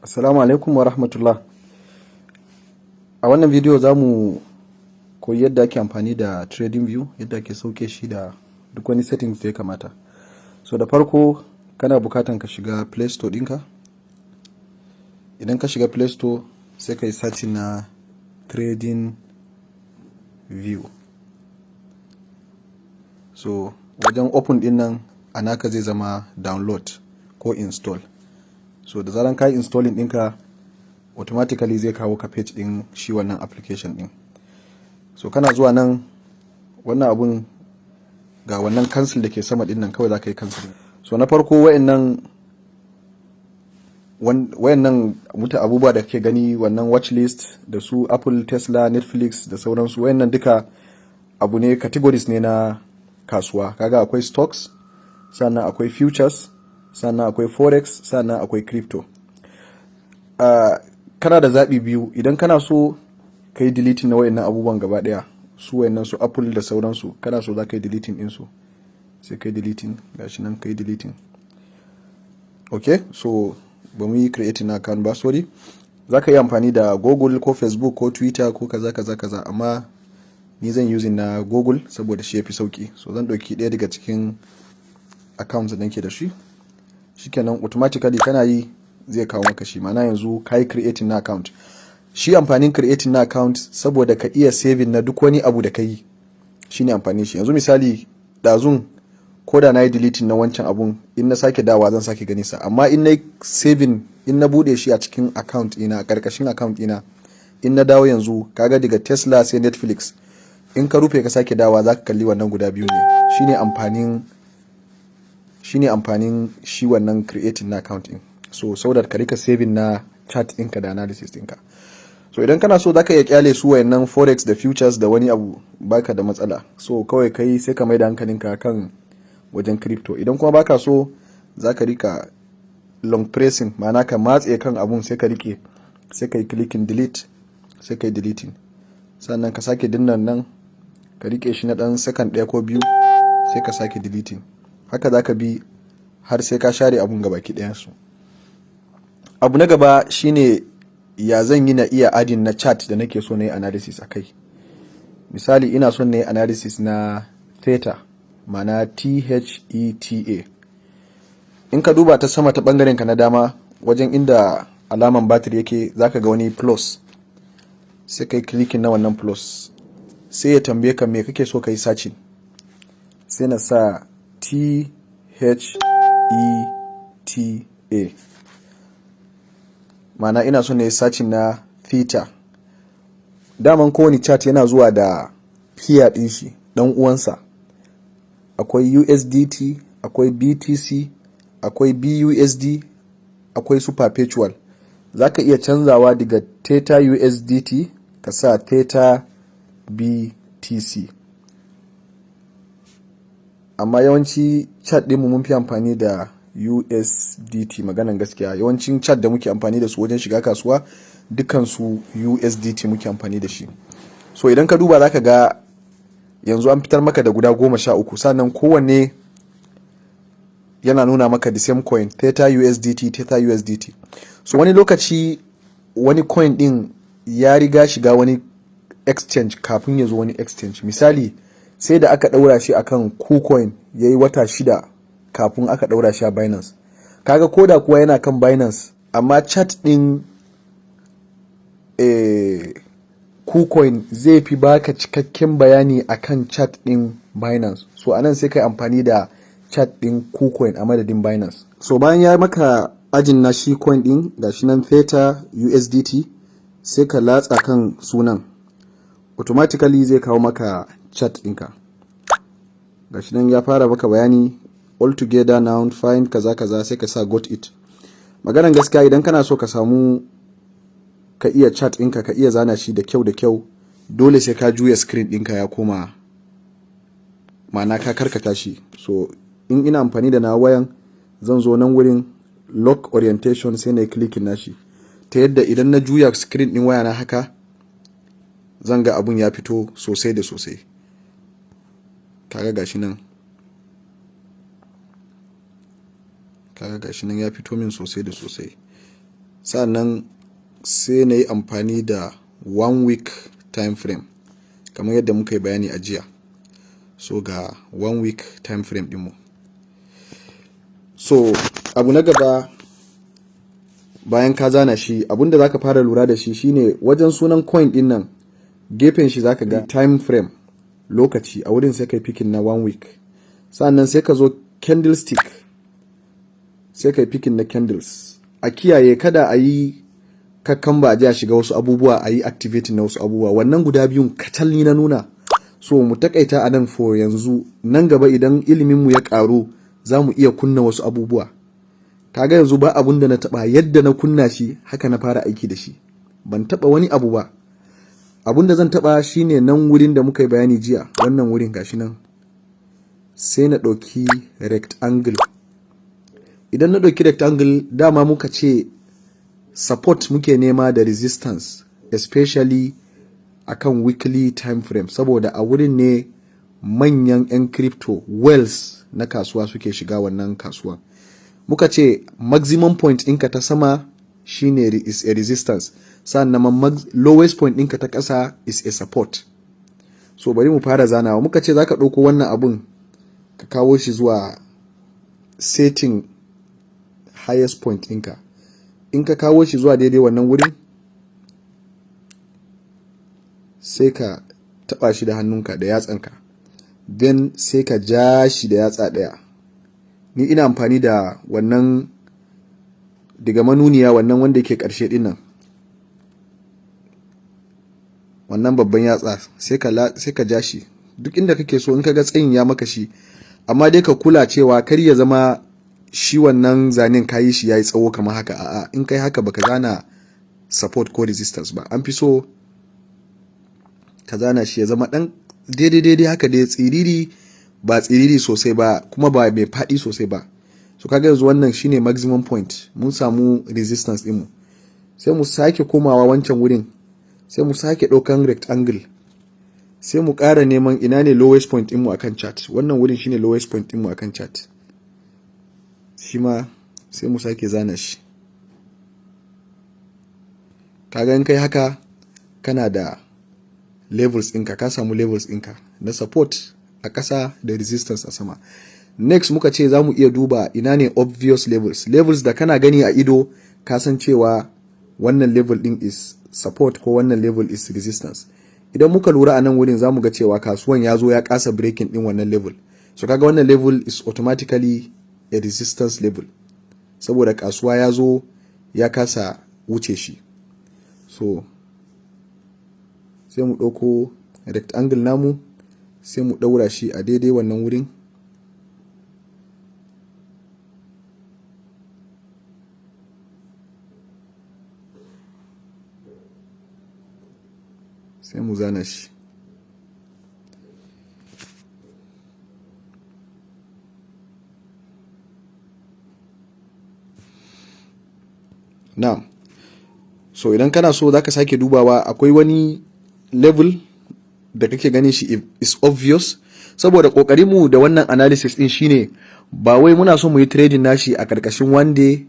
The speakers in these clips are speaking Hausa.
Assalamu alaikum wa rahmatullah. A wannan bidiyo za mu koyi yadda ake amfani da Tradingview, yadda ake sauke shi da duk wani settings da ya kamata. So da farko kana bukatan ka shiga Play Store ɗinka. Idan ka shiga Play Store sai ka yi searching na Tradingview. So wajen open ɗin nan a naka zai zama download ko install. So da zaran ka yi installing ɗinka automatically zai kawo ka page ɗin shi wannan application ɗin. So kana zuwa nan wannan abun ga wannan cancel da ke sama ɗin nan kawai za ka yi cancel. So na farko wayannan abubuwa da kake gani, wannan watch list da su Apple, Tesla, Netflix da sauransu, wayannan duka abu ne, categories ne na kasuwa. Kaga akwai stocks, sannan akwai futures, sannan akwai forex, sannan akwai crypto. Kana da zaɓi biyu. Idan kana so ka yi deleting na wayannan abubuwan gaba ɗaya, su wayannan su Apple da sauransu, kana so za ka yi deleting ɗinsu, sai ka yi deleting, gashi nan ka yi deleting. Okay, so ba mu yi creating account ba, sorry. Za ka yi amfani da Google ko Facebook ko Twitter ko kaza, amma ni zan using na Google saboda shi ya fi sauki. So zan ɗauki ɗaya daga cikin accounts da nake da shi. Shikenan automatically kana yi zai kawo maka shi, ma'ana yanzu ka yi creating na account. Shi amfanin creating na account saboda ka iya saving na duk wani abu da ka yi, shine amfanin shi. Yanzu misali ɗazun ko da na yi deleting na wancan abun, in na sake dawa zan sake gani sa, amma in na yi saving, in na bude shi a cikin account ina, karkashin account ina, in na dawo yanzu kaga daga Tesla sai Netflix, in ka rufe ka sake dawa za ka kalli wannan guda biyu ne. Shine amfanin shi wannan creating na account din. So saboda ka rika saving na chart ɗinka da analysis ɗinka. So idan kana so zaka iya kyale su wayannan forex da futures da wani abu, baka da matsala. So kawai kai sai ka mai da hankalinka kan wajen crypto. Idan kuma baka so zaka rika long pressing, ma'ana ka matse kan abun sai ka rike, sai ka yi clicking delete, sai ka yi deleting, sannan ka sake dinnan nan ka rike shi na dan second ɗaya ko biyu, sai ka sake deleting. Haka zaka bi har sai ka share abun gabaki ɗayan su. Abu na gaba shine ya zan yi na iya adin na chart da nake so na yi analysis a kai. Misali ina son na yi analysis na theta, ma'ana THETA. In ka duba ta sama ta bangaren ka na dama wajen inda alaman battery yake, zaka ga wani plus, sai kai clicking na wannan plus, sai ya tambaye ka me kake so ka yi searching, sai na sa THETA, ma'ana ina son na yi searching na theta. Daman kowane chart yana zuwa da peer din shi, dan uwansa. Akwai USDT, akwai BTC, akwai BUSD, akwai su perpetual. Zaka iya canzawa daga theta USDT ka sa theta BTC. Amma yawanci chart ɗinmu mun fi amfani da USDT, maganan gaskiya. Yawancin chart da muke amfani da su wajen shiga kasuwa dukansu USDT muke amfani da shi. So idan ka duba zaka ga yanzu an fitar maka da guda 13, sannan kowanne yana nuna maka the same coin, theta USDT. So wani lokaci wani coin din ya riga shiga wani exchange kafin ya zo wani exchange. Misali sai da aka daura shi akan KuCoin yayi wata 6 kafin aka daura shi a Binance. Kaga koda kuwa yana kan Binance, amma chart din KuCoin zai fi baka cikakken bayani akan chart din Binance. So anan sai kai amfani da chart din KuCoin a madadin Binance. So bayan ya maka ajin na shi coin din, gashi nan theta USDT, sai ka latsa kan sunan, automatically zai kawo maka chart ɗinka. Gashi nan ya fara maka bayani all together now, find kaza, sai ka sa got it. Maganan gaskiya idan kana so ka samu ka iya chart ɗinka, ka iya zana shi da kyau, dole sai ka juya screen ɗinka ya koma, ma'ana ka karkata shi. So in ina amfani da na wayan, zan zo nan wurin lock orientation, sai na yi clicking nashi, ta yadda idan na juya screen ɗin wayana haka zan ga abun ya fito sosai da sosai. Kaga gashi nan ya fito min sosai da sosai. sannan sai na yi amfani da 1 week time frame kamar yadda muka yi bayani a jiya. So ga 1 week time frame ɗinmu. So abu na gaba bayan ka zana shi, abinda zaka fara lura da shi shine wajen sunan coin din nan gefen shi zaka ga time frame, lokaci, a wurin sai kai picking na 1 week. Sannan sai ka zo candlestick, sai kai picking na candles. A kiyaye kada a yi kakkan ba a ji a shiga wasu abubuwa, a yi activating na wasu abubuwa. Wannan guda biyun kacal ni na nuna. So mu takaita a nan for yanzu. Nan gaba idan ilimin mu ya karu za mu iya kunna wasu abubuwa. Kaga yanzu ba abun da na taba, yadda na kunna shi haka na fara aiki da shi. Ban taba wani abu ba. Abun da zan taba shine nan wurin da muka yi bayani jiya, wannan wurin gashi nan. Sai na ɗauki rectangle. Idan na ɗauki rectangle, dama muka ce support muke nema da resistance, especially akan weekly time frame, saboda a wurin ne manyan 'yan crypto whales na kasuwa suke shiga wannan kasuwa. Muka ce maximum point ɗinka ta sama shine is a resistance, sannan lowest point ɗinka ta ƙasa is a support. So bari mu fara zanawa. Muka ce zaka ɗauko wannan abun ka kawo shi zuwa setting highest point ɗinka. In ka kawo shi zuwa daidai wannan wurin, sai ka taɓa shi da hannunka da yatsanka, then sai ka ja shi da yatsa ɗaya. Ni ina amfani da wannan daga manuniya, wannan wanda yake ƙarshe ɗin nan, wannan babban yatsa, sai ka ja shi duk inda kake so in ka ga tsayin ya maka shi. Amma dai ka kula cewa kar ya zama shi wannan zanen kayi shi yayi tsawo kamar haka. A'a, in kai haka baka zana support ko resistance ba. An fi so ka zana shi ya zama dan daidai haka dai, tsiriri ba tsiriri sosai ba kuma ba mai faɗi sosai ba. So kaga yanzu wannan shine maximum point, mun samu resistance din mu. Sai mu sake komawa wancan wurin, sai mu sake ɗaukan rectangle, sai mu ƙara neman ina ne lowest point din mu akan chart. Wannan wurin shine lowest point din mu akan chart. Shi ma sai mu sake zana shi. Kaga in kai haka kana da levels ɗinka, ka samu levels ɗinka na support a ƙasa da resistance a sama. Next muka ce za mu iya duba ina ne obvious levels da kana gani a ido ka san cewa wannan level ɗin is support ko wannan level is resistance. Idan muka lura a nan wurin za mu ga cewa kasuwan ya zo ya kasa breaking ɗin wannan level. So kaga wannan level is automatically a resistance level, saboda kasuwa ya zo ya kasa wuce shi. So sai mu ɗauko rectangle namu, sai mu ɗaura shi a daidai wannan wurin. Sai mu zana shi. Now, so idan kana so zaka sake dubawa, akwai wani level da kake ganin shi is obvious, saboda kokarin mu da wannan analysis din shine ba wai muna so mu yi trading nashi a karkashin 1 day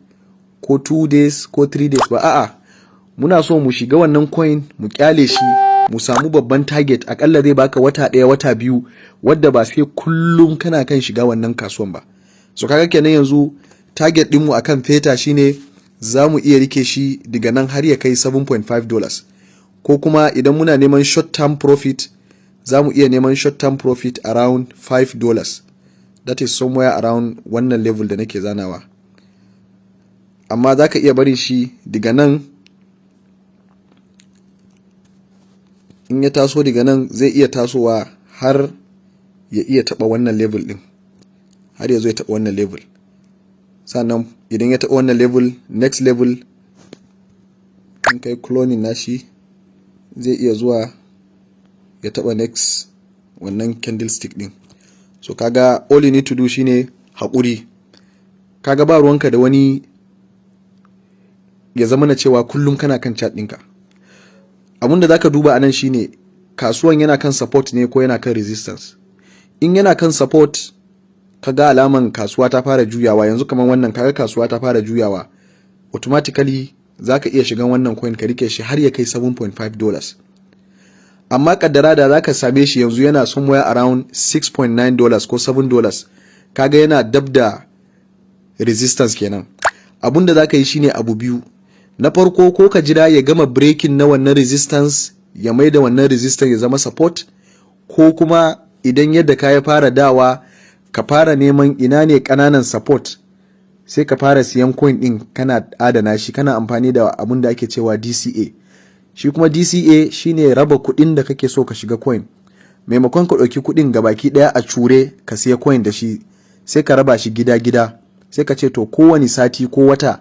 ko 2 days ko 3 days ba. A'a, muna so mu shiga wannan coin mu kyale shi, mu samu babban target, akalla zai baka wata ɗaya wata biyu, wadda ba sai kullum kana kan shiga wannan kasuwan ba. So kaga kenan yanzu target din mu akan theta shine za mu iya rike shi daga nan har ya kai $7.5, ko kuma idan muna neman short term profit za mu iya neman short term profit around $5. That is somewhere around wannan level da nake zanawa. Amma za ka iya bari shi daga nan, in ya taso daga nan zai iya tasowa har ya iya taba wannan level din, har ya zo ya taba wannan level. Sannan idan ya taɓa wannan level, next level in kai cloning nashi zai iya zuwa ya taɓa next wannan candlestick din. So kaga all you need to do shine haƙuri. Kaga ba ruwanka da wani ya zama na cewa kullum kana kan chart ɗinka. Abinda zaka duba anan shine kasuwan yana kan support ne ko yana kan resistance. In yana kan support, kaga alaman kasuwa ta fara juyawa yanzu, kamar wannan kaga kasuwa ta fara juyawa, automatically zaka iya shigan wannan coin ka rike shi har ya kai $7.5. amma kaddara da zaka same shi yanzu yana somewhere around $6.9 ko $7, kaga yana dab da resistance kenan. Abunda zaka yi shine abu biyu. Na farko, ko ka jira ya gama breaking na wannan resistance ya maida wannan resistance ya zama support, ko kuma idan yadda ka ya fara dawa ka fara neman ina ne kananan support, sai ka fara siyan coin din kana adana shi, kana amfani da abun da ake cewa DCA. Shi kuma DCA shine raba kudin da kake so ka shiga coin. Maimakon ka dauki kudin gabaki daya a cure ka siya coin da shi, sai ka raba shi gida-gida. Sai ka ce to kowane sati ko wata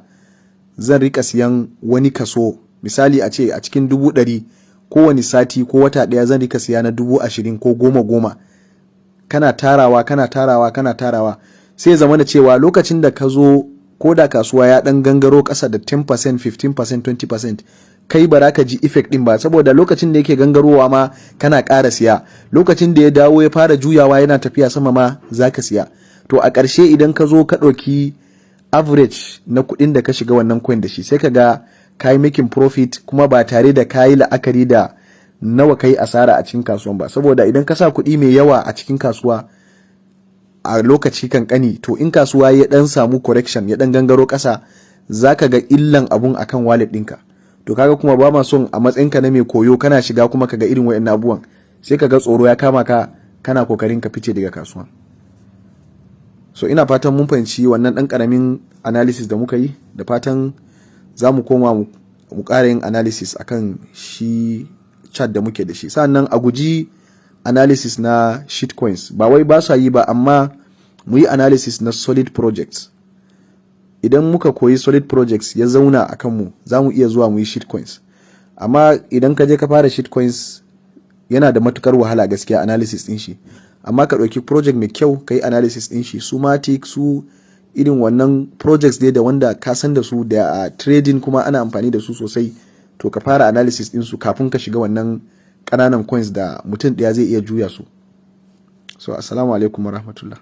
zan rika siyan wani kaso, misali a ce a cikin 100,000 kowane sati ko wata daya zan rika siya na 20,000 ko 10,000. Kana tarawa sai ya zama da cewa lokacin da ka zo ko da kasuwa ya dan gangaro kasa da 10%, 15%, 20%, kai ba za ka ji effect din ba, saboda lokacin da yake gangarowa ma kana ƙara siya, lokacin da ya dawo ya fara juyawa yana tafiya sama ma za ka siya. To a ƙarshe idan ka zo ka ɗauki average na kuɗin da ka shiga wannan coin da shi, sai ka ga ka yi making profit kuma ba tare da ka yi la'akari da nawa ka yi asara a cikin kasuwan ba. Saboda idan ka sa kuɗi mai yawa a cikin kasuwa a lokaci kankani, to in kasuwa ya dan samu correction ya dan gangaro ƙasa, za ka ga illan abun akan wallet ɗinka. To kaga kuma ba ma son a matsayinka na mai koyo kana shiga kuma ka ga irin wayannan abubuwan, sai ka ga tsoro ya kama ka, kana kokarin ka fice daga kasuwa. So ina fatan mun fahimci wannan ɗan ƙaramin analysis da muka yi, da fatan za mu koma mu ƙara yin analysis akan shi chart da muke da shi. Sannan a guji analysis na shitcoins, ba wai ba sa yi ba, amma mu yi analysis na solid projects. Idan muka koyi solid projects ya zauna a kanmu, za mu iya zuwa mu yi shitcoins. Amma idan ka je ka fara shitcoins yana da matukar wahala gaskiya analysis din shi. Amma ka ɗauki project mai kyau ka yi analysis din shi, su matic, su irin wannan projects dai da wanda ka san da su da trading kuma ana amfani da su sosai, to ka fara analysis din su kafin ka shiga wannan ƙananan coins da mutum ɗaya zai iya juya su. So assalamu alaikum warahmatullah.